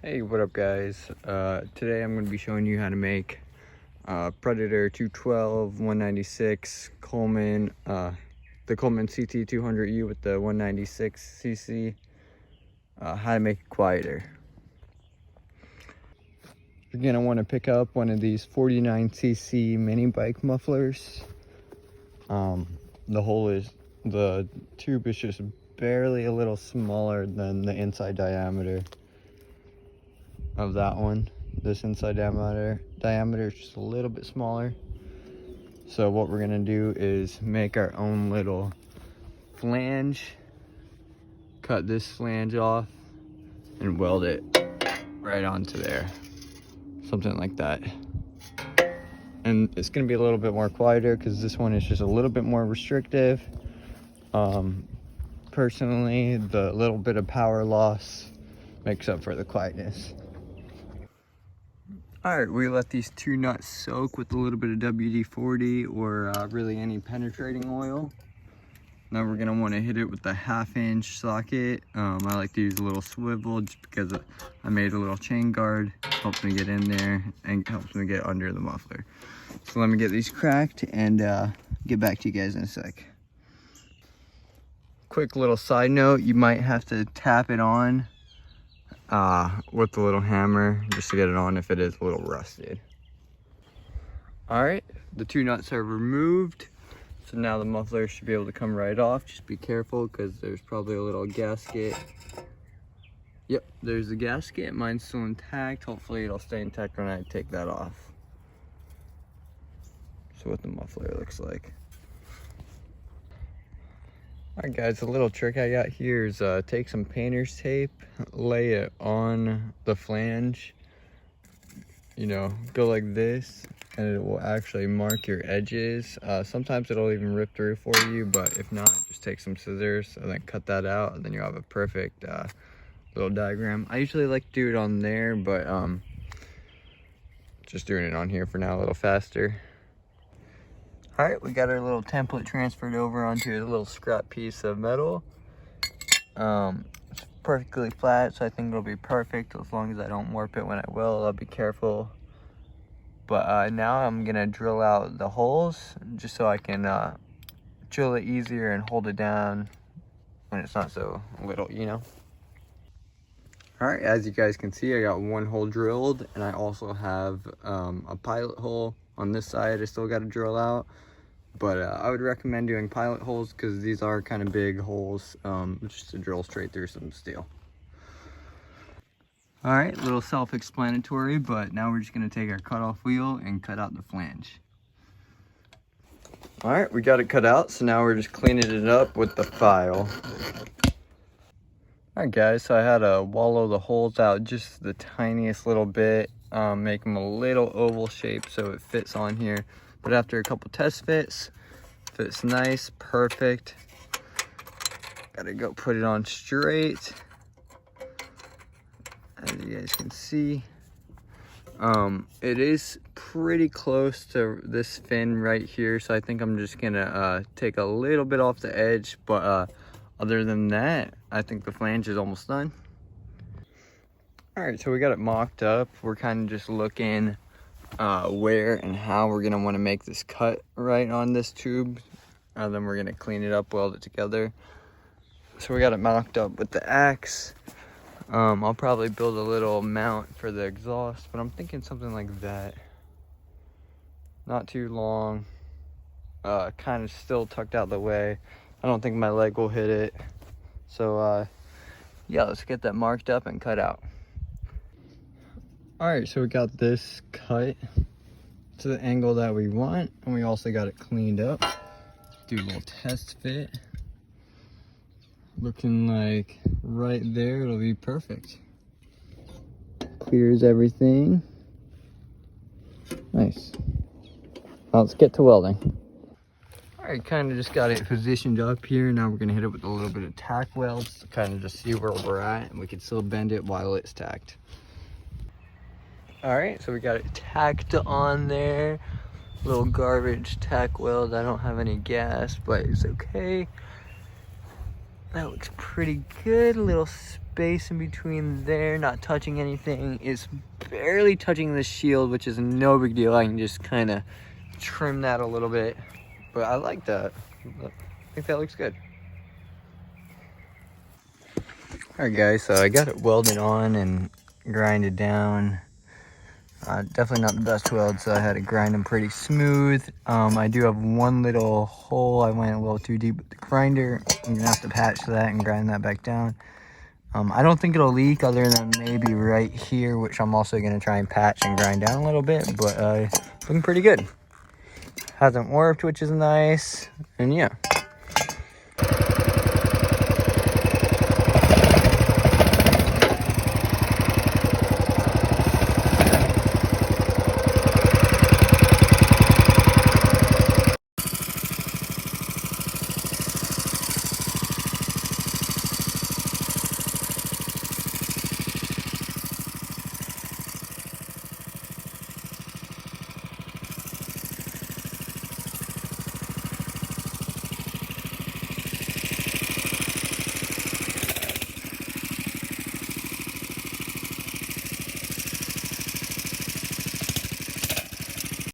Hey, what up guys? Today I'm going to be showing you how to make Predator 212 196 Coleman, the Coleman CT 200U with the 196cc, how to make it quieter. You're going to want to pick up one of these 49cc mini bike mufflers. The tube is just barely a little smaller than the inside diameter of that one. This inside diameter is just a little bit smaller. So what we're gonna do is make our own little flange, cut this flange off and weld it right onto there, something like that. And it's gonna be a little bit more quieter because this one is just a little bit more restrictive. Personally, the little bit of power loss makes up for the quietness. Alright, we let these two nuts soak with a little bit of WD-40 or really any penetrating oil. Now we're going to want to hit it with a 1/2-inch socket. I like to use a little swivel just because I made a little chain guard. It helps me get in there and helps me get under the muffler. So let me get these cracked and get back to you guys in a sec. Quick little side note, you might have to tap it on with the little hammer just to get it on if it is a little rusted. All right, the two nuts are removed, so now the muffler should be able to come right off. Just be careful because there's probably a little gasket. Yep, there's the gasket. Mine's still intact. Hopefully it'll stay intact when I take that off. So what the muffler looks like. Alright guys, a little trick I got here is take some painter's tape, lay it on the flange, you know, go like this, and it will actually mark your edges. Sometimes it'll even rip through for you, but if not, just take some scissors and then cut that out, and then you have a perfect little diagram. I usually like to do it on there, but just doing it on here for now a little faster. All right, we got our little template transferred over onto a little scrap piece of metal. It's perfectly flat, so I think it'll be perfect as long as I don't warp it when I will. I'll be careful. But now I'm gonna drill out the holes just so I can drill it easier and hold it down when it's not so little, you know? All right, as you guys can see, I got one hole drilled, and I also have a pilot hole on this side I still got to drill out. But I would recommend doing pilot holes because these are kind of big holes, just to drill straight through some steel. All right, a little self-explanatory, but now we're just going to take our cutoff wheel and cut out the flange. All right, we got it cut out, so now we're just cleaning it up with the file. All right, guys, so I had to wallow the holes out just the tiniest little bit, make them a little oval shape so it fits on here. But after a couple test fits, fits nice, perfect. Gotta go put it on straight. As you guys can see, it is pretty close to this fin right here, so I think I'm just gonna take a little bit off the edge, but other than that, I think the flange is almost done. All right, so we got it mocked up. We're kind of just looking where and how we're gonna want to make this cut right on this tube. Then we're gonna clean it up, weld it together. So we got it mocked up with the axe. I'll probably build a little mount for the exhaust, but I'm thinking something like that. Not too long, kind of still tucked out the way. I don't think my leg will hit it. So yeah, let's get that marked up and cut out. All right, so we got this cut to the angle that we want, and we also got it cleaned up. Do a little test fit. Looking like right there, it'll be perfect. Clears everything. Nice. Now let's get to welding. All right, kind of just got it positioned up here. Now we're gonna hit it with a little bit of tack welds to kind of just see where we're at, and we can still bend it while it's tacked. All right, so we got it tacked on there. Little garbage tack weld. I don't have any gas, but it's okay. That looks pretty good. A little space in between there, not touching anything. It's barely touching the shield, which is no big deal. I can just kind of trim that a little bit, but I like that. I think that looks good. All right, guys, so I got it welded on and grinded down. Definitely not the best weld, so I had to grind them pretty smooth. I do have one little hole. I went a little too deep with the grinder. I'm gonna have to patch that and grind that back down. I don't think it'll leak other than maybe right here, which I'm also gonna try and patch and grind down a little bit, but looking pretty good. Hasn't warped, which is nice, and yeah.